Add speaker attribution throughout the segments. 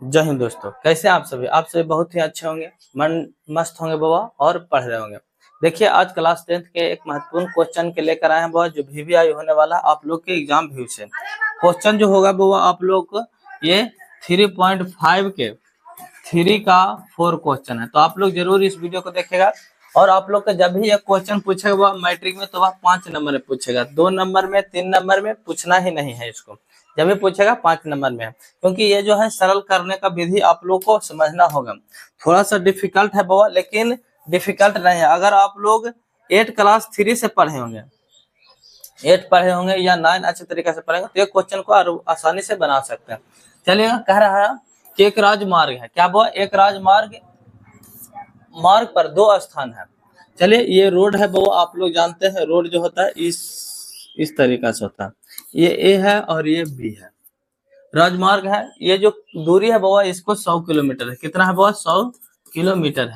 Speaker 1: जय हिंद दोस्तों, कैसे हैं आप सभी बहुत ही अच्छे होंगे, मन मस्त होंगे बाबा और पढ़ रहे होंगे। देखिए आज क्लास 10th के एक महत्वपूर्ण क्वेश्चन के लेकर आए हैं बाबा, जो VVI होने वाला आप लोग के एग्जाम व्यू से। क्वेश्चन जो होगा बाबा आप लोग को ये 3.5 के 3 का 4 क्वेश्चन है, तो आप लोग जरूर इस वीडियो को देखेगा। और आप लोग का जब भी ये क्वेश्चन पूछेगा वह मैट्रिक में तो वह 5 नंबर में पूछेगा, 2 नंबर में 3 नंबर में पूछना ही नहीं है इसको। जब भी पूछेगा 5 नंबर में है, क्योंकि ये जो है सरल करने का विधि आप लोग को समझना होगा। थोड़ा सा डिफिकल्ट है बाबा, लेकिन डिफिकल्ट नहीं है। अगर आप लोग 8 क्लास 3 से पढ़े होंगे, 8 पढ़े होंगे या 9 अच्छे तरीके से पढ़ेंगे तो ये क्वेश्चन को आसानी से बना सकते हैं। चलिए, कह रहा है कि एक राजमार्ग है, क्या बाबा? एक राजमार्ग मार्ग पर 2 स्थान है। चलिए, ये रोड है वो आप लोग जानते हैं, रोड जो होता है इस तरीका से होता है। ये ए है और ये बी है। राजमार्ग है, ये जो दूरी है बाबा इसको 100 किलोमीटर है। कितना है बाबा? 100 किलोमीटर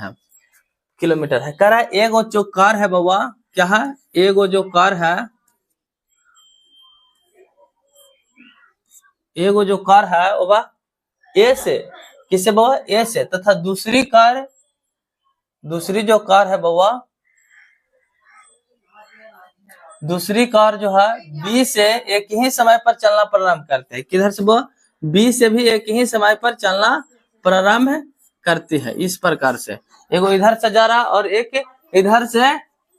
Speaker 1: है। कह रहा है एगो जो कार है बाबा, क्या है? एगो जो कार है, एगो जो कार है बाबा ए से, किससे बाबा? ए से, तथा दूसरी जो कार है बाबा, दूसरी कार जो है बी से एक ही समय पर चलना प्रारंभ करते हैं। किधर से वो? बी से भी एक ही समय पर चलना प्रारंभ करती है। इस प्रकार से एगो इधर से जा रहा और एक इधर से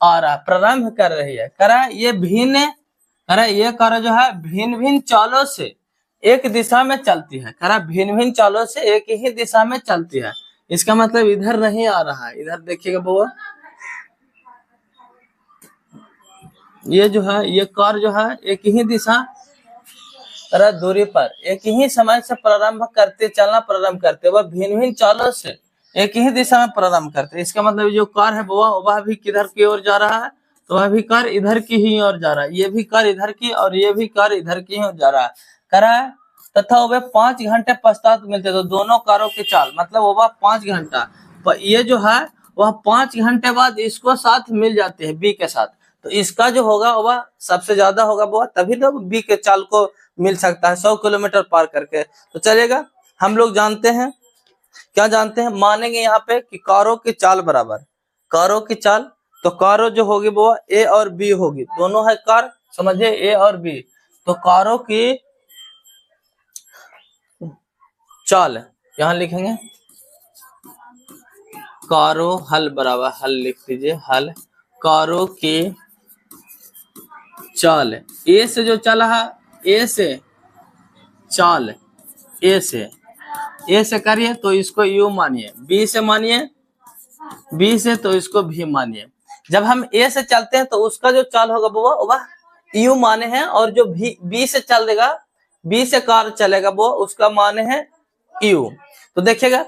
Speaker 1: आ रहा, प्रारंभ कर रही है। कह रहा है ये भिन्न, कह रहा है ये कार जो है भिन्न भिन्न चालों से एक दिशा में चलती है। कह रहा है भिन्न भिन्न चालों से एक ही दिशा में चलती है। इसका मतलब इधर नहीं आ रहा है, इधर देखिएगा बुआ, ये जो है ये कार जो है एक ही दिशा दूरी पर एक ही समय से चलना प्रारंभ करते, वह भिन्न भिन्न चालों से एक ही दिशा में प्रारंभ करते। इसका मतलब जो कार है वह भी किधर की ओर जा रहा है? तो वह भी कार इधर की ही ओर जा रहा है। ये भी कार इधर की और ये भी कार इधर की ओर जा रहा है। कह रहा है तथा वह 5 घंटे पश्चात मिलते, तो दोनों कारों की चाल मतलब वह 5 घंटा, ये जो है वह 5 घंटे बाद इसको साथ मिल जाते हैं बी के साथ। तो इसका जो होगा वह सबसे ज्यादा होगा वह, तभी तो बी के चाल को मिल सकता है 100 किलोमीटर पार करके। तो चलेगा, हम लोग जानते हैं, क्या जानते हैं? मानेंगे यहाँ पे कि कारों की चाल बराबर, कारों की चाल, तो कारों जो होगी वो ए और बी होगी, दोनों है कार, समझिए ए और बी। तो कारों की चाल यहाँ लिखेंगे, कारों हल बराबर, हल लिख दीजिए, हल कारों की चाल ए से जो चला है, ए से चाल, ए से करिए तो इसको यू मानिए, बी से मानिए, बी से तो इसको भी मानिए। जब हम ए से चलते हैं तो उसका जो चाल होगा वह यू माने हैं, और जो बी से चल देगा, बी से कार चलेगा वो उसका माने है यू। तो देखिएगा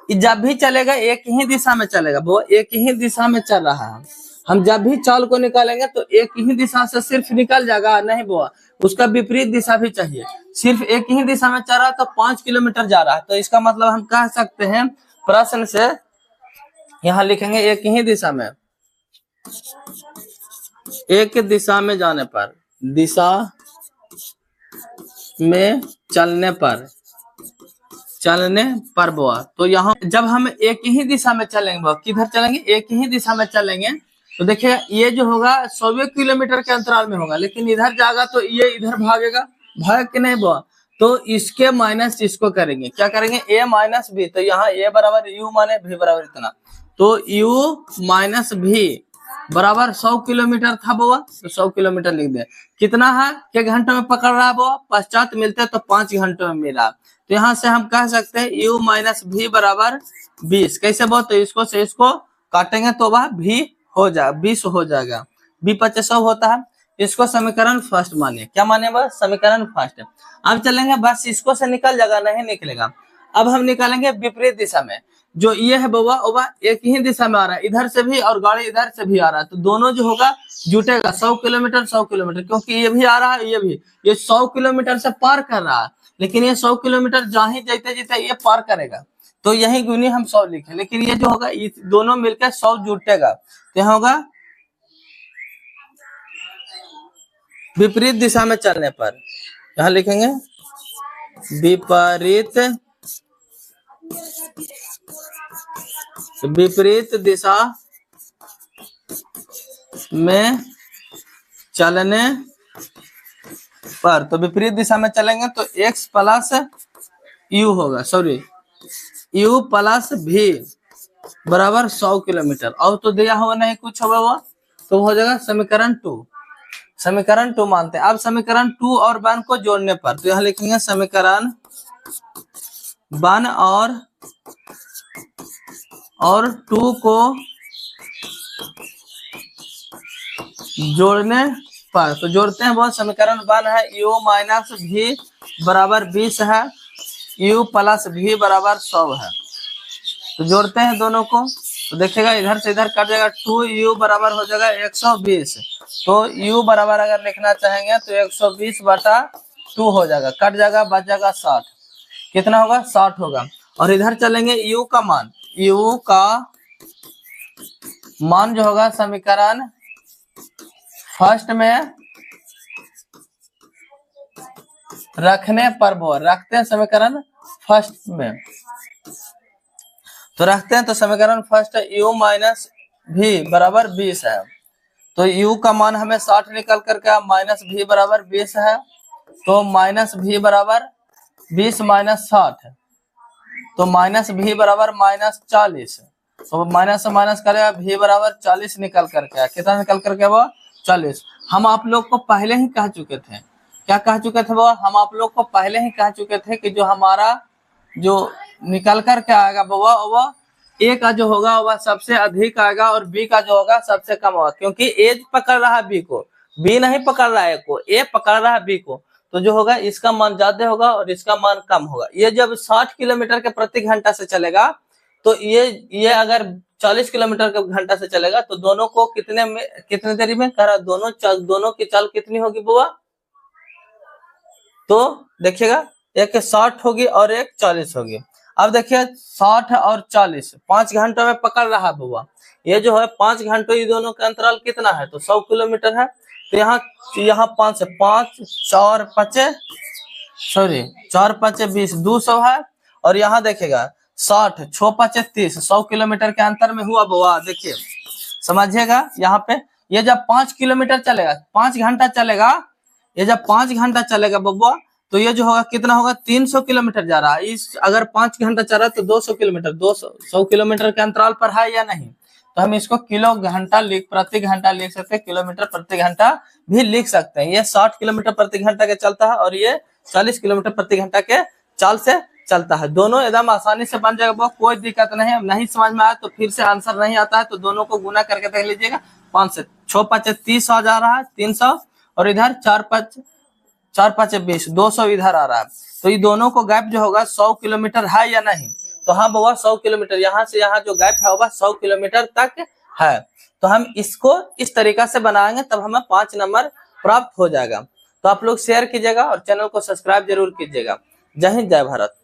Speaker 1: जब भी चलेगा एक ही दिशा में चलेगा, वो एक ही दिशा में चल रहा है। हम जब भी चाल को निकालेंगे तो एक ही दिशा से सिर्फ निकल जाएगा, नहीं बुआ, उसका विपरीत दिशा भी चाहिए। सिर्फ एक ही दिशा में चल रहा है तो 5 किलोमीटर जा रहा है, तो इसका मतलब हम कह सकते हैं प्रश्न से, यहाँ लिखेंगे एक ही दिशा में, एक दिशा में जाने पर, दिशा में चलने पर बुआ, तो यहाँ जब हम एक ही दिशा में चलेंगे बुआ, किधर चलेंगे? एक ही दिशा में चलेंगे, तो देखिए ये जो होगा 100 किलोमीटर के अंतराल में होगा, लेकिन इधर जाएगा तो ये इधर भागेगा, भाग के नहीं बुआ, तो इसके माइनस इसको करेंगे, क्या करेंगे? a माइनस बी, तो यहाँ a बराबर यू माने v बराबर इतना, तो u माइनस भी बराबर 100 किलोमीटर था बुआ, तो 100 किलोमीटर लिख दे। कितना है? क्या घंटों में पकड़ रहा है बुआ? पश्चात मिलते तो 5 घंटों में मिला। तो यहाँ से हम कह सकते हैं u माइनस भी बराबर 20। कैसे बुआ? तो इसको से इसको काटेंगे तो वह भी हो जाएगा, 20 हो जाएगा, बी 50 होता है। इसको समीकरण फर्स्ट मानिए, क्या माने? बस समीकरण फर्स्ट। अब चलेंगे, बस इसको से निकल जाएगा, नहीं निकलेगा। अब हम निकालेंगे विपरीत दिशा में, जो ये है बाबा एक ही दिशा में आ रहा है, इधर से भी और गाड़ी इधर से भी आ रहा है, तो दोनों जो होगा जुटेगा 100 किलोमीटर 100 किलोमीटर, क्योंकि ये भी आ रहा है, ये 100 किलोमीटर से पार कर रहा है, लेकिन ये 100 किलोमीटर जहाँ ही जाते जाते ये पार करेगा, तो यही गुनी हम 100 लिखे, लेकिन ये जो होगा ये दोनों मिलकर 100 जुटेगा, तो यहाँ होगा विपरीत दिशा में चलने पर, यहाँ लिखेंगे विपरीत विपरीत दिशा में चलने पर, तो विपरीत दिशा में चलेंगे तो x प्लस यू होगा, सॉरी u प्लस v बराबर 100 किलोमीटर। अब तो दिया हुआ नहीं कुछ होगा वो, तो हो जाएगा समीकरण 2। समीकरण 2 मानते हैं। अब समीकरण 2 और 1 को जोड़ने पर, तो यहाँ लिखेंगे समीकरण 1 और 2 को जोड़ने पर, तो जोड़ते हैं। बहुत समीकरण 1 है u माइनस v बराबर 20 है, u प्लस v बराबर 100 है। तो जोड़ते हैं दोनों को, तो देखिएगा इधर से इधर कट जाएगा, 2u बराबर हो जाएगा 120। तो u बराबर अगर लिखना चाहेंगे तो 120 बटा 2 हो जाएगा, कट जाएगा, बच जाएगा 60। कितना होगा? 60 होगा। और इधर चलेंगे u का मान, u का मान जो होगा समीकरण फर्स्ट में रखने पर, वो रखते हैं समीकरण फर्स्ट में, तो रखते हैं। तो समीकरण फर्स्ट u माइनस v बराबर 20 है, तो u का मान हमें 60 निकल करके माइनस v बराबर 20 है, तो माइनस v बराबर 20 माइनस 60, तो माइनस v बराबर माइनस 40, तो माइनस से माइनस करेगा, v बराबर 40 निकल करके, कितना निकल करके वो 40। हम आप लोग को पहले ही कह चुके थे, क्या कह चुके थे वो, हम आप लोग को पहले ही कह चुके थे कि जो हमारा जो निकल कर के आएगा वो ए का जो होगा वह सबसे अधिक आएगा और बी का जो होगा सबसे कम होगा, क्योंकि ए पकड़ रहा है बी को, बी नहीं पकड़ रहा है को, ए पकड़ रहा है बी को। तो जो होगा इसका मान ज्यादा होगा और इसका मान कम होगा। ये जब 60 किलोमीटर के प्रति घंटा से चलेगा, तो ये अगर 40 किलोमीटर के घंटा से चलेगा, तो दोनों को कितने देरी में करा, दोनों की चाल कितनी होगी बुआ? तो देखिएगा एक 60 होगी और एक 40 होगी। अब देखिए 60 और 40 5 घंटों में पकड़ रहा है बुआ। ये जो है 5 घंटों, ये दोनों का अंतराल कितना है? तो 100 किलोमीटर है। तो यहाँ 5 से 5 4 5 20 200 है। और यहाँ देखिएगा 60 6 5 30 100 किलोमीटर के अंतर में हुआ बुआ। देखिए समझिएगा, यहाँ पे ये जब 5 किलोमीटर चलेगा, 5 घंटा चलेगा, ये जब 5 घंटा चलेगा बबुआ, तो ये जो होगा कितना होगा? 300 किलोमीटर जा रहा है। इस अगर 5 घंटा चल रहा है तो 200 किलोमीटर, 200 किलोमीटर के अंतराल पर है या नहीं? तो हम इसको किलो घंटा प्रति घंटा लिख सकते हैं, किलोमीटर प्रति घंटा भी लिख सकते हैं। ये 60 किलोमीटर प्रति घंटा के चलता है और ये 40 किलोमीटर प्रति घंटा के चाल से चलता है। दोनों एकदम आसानी से बन जाएगा, कोई दिक्कत नहीं। नहीं समझ में आया तो फिर से आंसर नहीं आता है तो दोनों को गुना करके देख लीजिएगा। 5 से 6 5 30 आ जा रहा है 300, और इधर 4 5 20 200 इधर आ रहा है। तो ये दोनों को गैप जो होगा 100 किलोमीटर है या नहीं? तो हाँ बाबा 100 किलोमीटर, यहाँ से यहाँ जो गैप है होगा 100 किलोमीटर तक है। तो हम इसको इस तरीका से बनाएंगे, तब हमें 5 नंबर प्राप्त हो जाएगा। तो आप लोग शेयर कीजिएगा और चैनल को सब्सक्राइब जरूर कीजिएगा। जय हिंद, जय भारत।